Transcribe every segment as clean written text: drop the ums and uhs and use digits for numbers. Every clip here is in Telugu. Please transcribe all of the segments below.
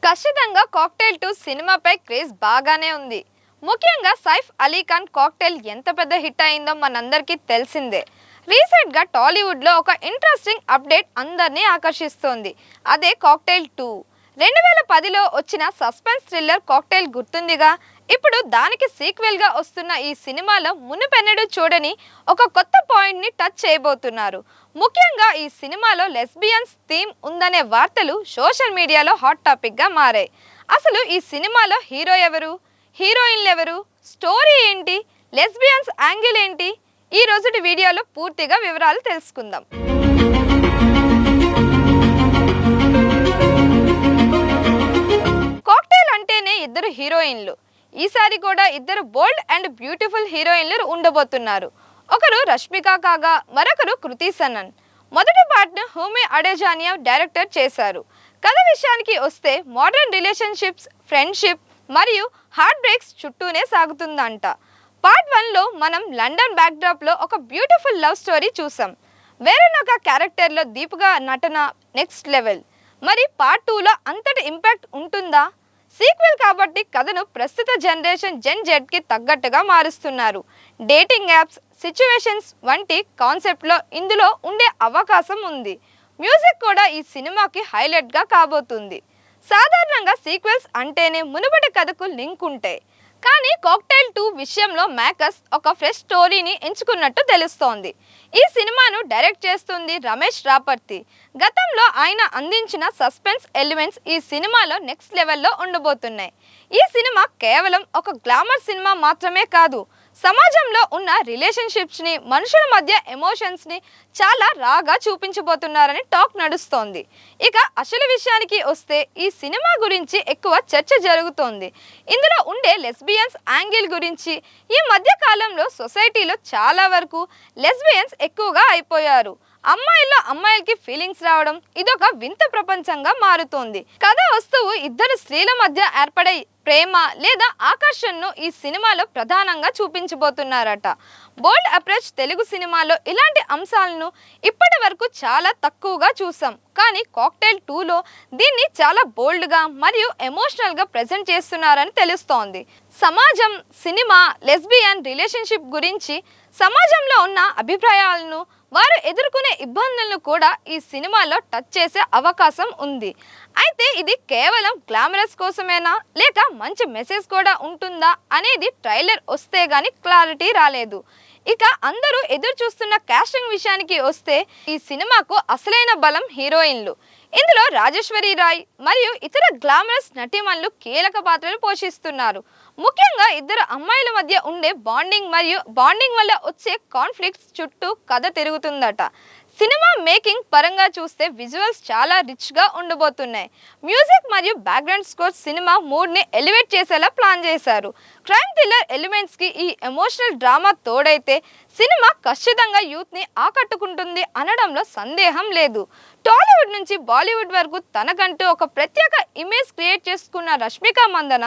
ఖచ్చితంగా కాక్టైల్ 2 సినిమాపై క్రేజ్ బాగానే ఉంది. ముఖ్యంగా సైఫ్ అలీ ఖాన్ కాక్టైల్ ఎంత పెద్ద హిట్ అయిందో మనందరికీ తెలిసిందే. రీసెంట్గా టాలీవుడ్లో ఒక ఇంట్రెస్టింగ్ అప్డేట్ అందరినీ ఆకర్షిస్తోంది. అదే కాక్టైల్ 2. 2010లో వచ్చిన సస్పెన్స్ థ్రిల్లర్ కాక్టైల్ గుర్తుందిగా. ఇప్పుడు దానికి సీక్వెల్గా వస్తున్న ఈ సినిమాలో మునుపెన్నడూ చూడని ఒక కొత్త పాయింట్ని టచ్ చేయబోతున్నారు. ముఖ్యంగా ఈ సినిమాలో లెస్బియన్స్ థీమ్ ఉందనే వార్తలు సోషల్ మీడియాలో హాట్ టాపిక్గా మారాయి. అసలు ఈ సినిమాలో హీరో ఎవరు, హీరోయిన్లు ఎవరు, స్టోరీ ఏంటి, లెస్బియన్స్ యాంగిల్ ఏంటి, ఈ రోజుటి వీడియోలో పూర్తిగా వివరాలు తెలుసుకుందాం. కాక్టైల్ అంటేనే ఇద్దరు హీరోయిన్లు. ఈసారి కూడా ఇద్దరు బోల్డ్ అండ్ బ్యూటిఫుల్ హీరోయిన్లు ఉండబోతున్నారు. ఒకరు రష్మిక కాగా మరొకరు కృతి సనన్. మొదటి పార్ట్ను హూమి అడేజానియా డైరెక్టర్ చేశారు. కథ విషయానికి వస్తే మోడర్న్ రిలేషన్షిప్స్, ఫ్రెండ్షిప్ మరియు హార్ట్ బ్రేక్స్ చుట్టూనే సాగుతుందంట. పార్ట్ 1లో మనం లండన్ బ్యాక్డ్రాప్లో ఒక బ్యూటిఫుల్ లవ్ స్టోరీ చూసాం. వేరొక క్యారెక్టర్లో దీపిక నటన నెక్స్ట్ లెవెల్. మరి పార్ట్ 2లో అంతటి ఇంపాక్ట్ ఉంటుందా? సీక్వెల్ కాబట్టి కథను ప్రస్తుత జనరేషన్ జెన్ జెడ్కి తగ్గట్టుగా మారుస్తున్నారు. డేటింగ్ యాప్స్, సిచ్యువేషన్స్ వంటి కాన్సెప్ట్లో ఇందులో ఉండే అవకాశం ఉంది. మ్యూజిక్ కూడా ఈ సినిమాకి హైలైట్గా కాబోతుంది. సాధారణంగా సీక్వెల్స్ అంటేనే మునుపటి కథకు లింక్ ఉంటాయి. కానీ కాక్టైల్ 2 విషయంలో మేకర్స్ ఒక ఫ్రెష్ స్టోరీని ఎంచుకున్నట్టు తెలుస్తోంది. ఈ సినిమాను డైరెక్ట్ చేస్తుంది రమేష్ రాపర్తి. గతంలో ఆయన అందించిన సస్పెన్స్ ఎలిమెంట్స్ ఈ సినిమాలో నెక్స్ట్ లెవెల్లో ఉండబోతున్నాయి. ఈ సినిమా కేవలం ఒక గ్లామర్ సినిమా మాత్రమే కాదు, సమాజంలో ఉన్న రిలేషన్షిప్స్ని, మనుషుల మధ్య ఎమోషన్స్ని చాలా రాగా చూపించబోతున్నారని టాక్ నడుస్తోంది. ఇక అసలు విషయానికి వస్తే ఈ సినిమా గురించి ఎక్కువ చర్చ జరుగుతోంది. ఇందులో ఉండే లెస్బియన్స్ యాంగిల్ గురించి. ఈ మధ్య కాలంలో సొసైటీలో చాలా వరకు లెస్బియన్స్ ఎక్కువగా అయిపోయారు. అమ్మాయిలకి ఫీలింగ్స్ రావడం ఇదొక వింత ప్రపంచంగా మారుతోంది. కథ వస్తువు ఇద్దరు స్త్రీల మధ్య ఏర్పడే ప్రేమ లేదా ఆకర్షణను ఈ సినిమాలో ప్రధానంగా చూపించబోతున్నారట. బోల్డ్ అప్రోచ్ తెలుగు సినిమాలో ఇలాంటి అంశాలను ఇప్పటి వరకు చాలా తక్కువగా చూసాం. కానీ కాక్టైల్ 2లో దీన్ని చాలా బోల్డ్గా మరియు ఎమోషనల్గా ప్రజెంట్ చేస్తున్నారని తెలుస్తోంది. సమాజం, సినిమా, లెస్బియన్ రిలేషన్షిప్ గురించి, సమాజంలో ఉన్న అభిప్రాయాలను, వారు ఎదుర్కొనే ఇబ్బందులను కూడా ఈ సినిమాలో టచ్ చేసే అవకాశం ఉంది. అయితే ఇది కేవలం గ్లామరస్ కోసమేనా లేక మంచి మెసేజ్ కూడా ఉంటుందా అనేది ట్రైలర్ వస్తే గానీ క్లారిటీ రాలేదు. ఇక అందరూ ఎదురు చూస్తున్న కాస్టింగ్ విషయానికి వస్తే ఈ సినిమాకు అసలైన బలం హీరోయిన్లు. ఇందులో రాజేశ్వరి రాయ్ మరియు ఇతర గ్లామరస్ నటీమణులు కీలక పాత్రలు పోషిస్తున్నారు. ముఖ్యంగా ఇద్దరు అమ్మాయిల మధ్య ఉండే బాండింగ్ మరియు బాండింగ్ వల్ల వచ్చే కాన్ఫ్లిక్ట్స్ చుట్టూ కథ తిరుగుతుందట. సినిమా మేకింగ్ పరంగా చూస్తే విజువల్స్ చాలా రిచ్గా ఉండబోతున్నాయి. మ్యూజిక్ మరియు బ్యాక్గ్రౌండ్ స్కోర్ సినిమా మూడ్ని ఎలివేట్ చేసేలా ప్లాన్ చేశారు. క్రైమ్ థ్రిల్లర్ ఎలిమెంట్స్కి ఈ ఎమోషనల్ డ్రామా తోడైతే సినిమా ఖచ్చితంగా యూత్ని ఆకట్టుకుంటుంది అనడంలో సందేహం లేదు. టాలీవుడ్ నుంచి బాలీవుడ్ వరకు తనకంటూ ఒక ప్రత్యేక ఇమేజ్ క్రియేట్ చేసుకున్న రష్మిక మందన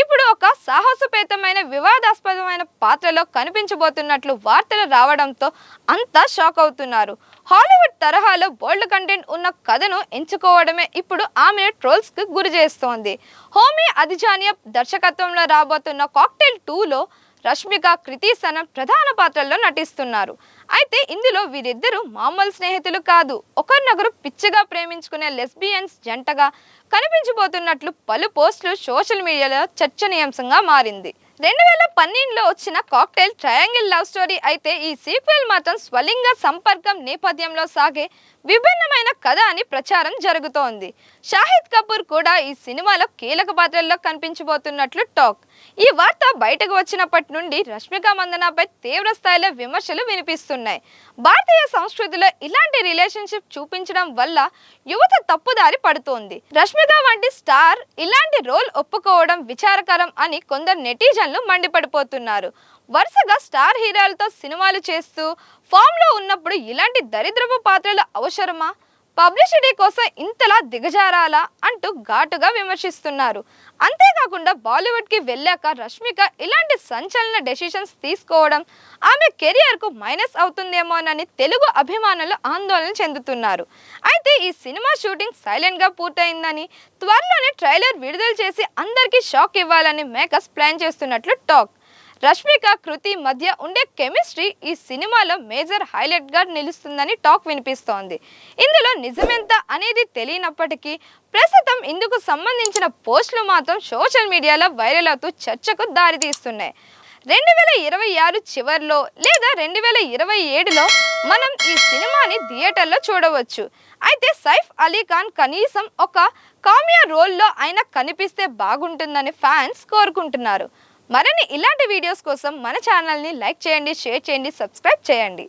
ఇప్పుడు ఒక సాహసోపేతమైన వివాదాస్పదమైన పాత్రలో కనిపించబోతున్నట్లు వార్తలు రావడంతో అంతా షాక్ అవుతున్నారు. హాలీవుడ్ తరహాలో బోల్డ్ కంటెంట్ ఉన్న కథను ఎంచుకోవడమే ఇప్పుడు ఆమె ట్రోల్స్కి గురి చేస్తోంది. హూమి అడేజానియా దర్శకత్వంలో రాబోతున్న కాక్టైల్ 2లో రష్మిక, కృతి సనన్ ప్రధాన పాత్రల్లో నటిస్తున్నారు. అయితే ఇందులో వీరిద్దరూ మామూలు స్నేహితులు కాదు, ఒకరినొకరు పిచ్చిగా ప్రేమించుకునే లెస్బియన్స్ జంటగా కనిపించబోతున్నట్లు పలు పోస్టులు సోషల్ మీడియాలో చర్చనీయాంశంగా మారింది. 2012లో వచ్చిన కాక్టైల్ ట్రయాంగిల్ లవ్ స్టోరీ అయితే ఈ సీక్వెల్ మాత్రం స్వలింగ సంపర్కం నేపథ్యంలో సాగే విభిన్నమైన కథ అని ప్రచారం జరుగుతోంది. షాహిద్ కపూర్ కూడా ఈ సినిమాలో కీలక పాత్రల్లో కనిపించబోతున్నట్లు టాక్. ఈ వార్త బయటకు వచ్చినప్పటి నుండి రష్మిక మందనపై తీవ్ర స్థాయిలో విమర్శలు వినిపిస్తున్నాయి. భారతీయ సంస్కృతిలో ఇలాంటి రిలేషన్షిప్ చూపించడం వల్ల యువత తప్పుదారి పడుతోంది. రష్మిక వంటి స్టార్ ఇలాంటి రోల్ ఒప్పుకోవడం విచారకరం అని కొందరు నెటిజన్లు మండిపడిపోతున్నారు. వరుసగా స్టార్ హీరోలతో సినిమాలు చేస్తూ ఫామ్లో ఉన్నప్పుడు ఇలాంటి దరిద్రపు పాత్రలు అవసరమా? పబ్లిసిటీ కోసం ఇంతలా దిగజారాలా అంటూ ఘాటుగా విమర్శిస్తున్నారు. అంతేకాకుండా బాలీవుడ్కి వెళ్ళాక రష్మిక ఇలాంటి సంచలన డెసిషన్స్ తీసుకోవడం ఆమె కెరియర్కు మైనస్ అవుతుందేమోనని తెలుగు అభిమానులు ఆందోళన చెందుతున్నారు. అయితే ఈ సినిమా షూటింగ్ సైలెంట్గా పూర్తయిందని, త్వరలోనే ట్రైలర్ విడుదల చేసి అందరికీ షాక్ ఇవ్వాలని మేకర్స్ ప్లాన్ చేస్తున్నట్లు టాక్. రష్మిక కృతి మధ్య ఉండే కెమిస్ట్రీ ఈ సినిమాలో మేజర్ హైలైట్గా నిలుస్తుందని టాక్ వినిపిస్తోంది. ఇందులో నిజమెంత అనేది తెలియనప్పటికీ ప్రస్తుతం ఇందుకు సంబంధించిన పోస్టులు మాత్రం సోషల్ మీడియాలో వైరల్ అవుతూ చర్చకు దారితీస్తున్నాయి. 2026 చివరిలో లేదా 2027లో మనం ఈ సినిమాని థియేటర్లో చూడవచ్చు. అయితే సైఫ్ అలీ ఖాన్ కనీసం ఒక కామియా రోల్లో అయినా కనిపిస్తే బాగుంటుందని ఫ్యాన్స్ కోరుకుంటున్నారు. మరిన్ని ఇలాంటి వీడియోస్ కోసం మన ఛానల్ని లైక్ చేయండి, షేర్ చేయండి, సబ్స్క్రైబ్ చేయండి.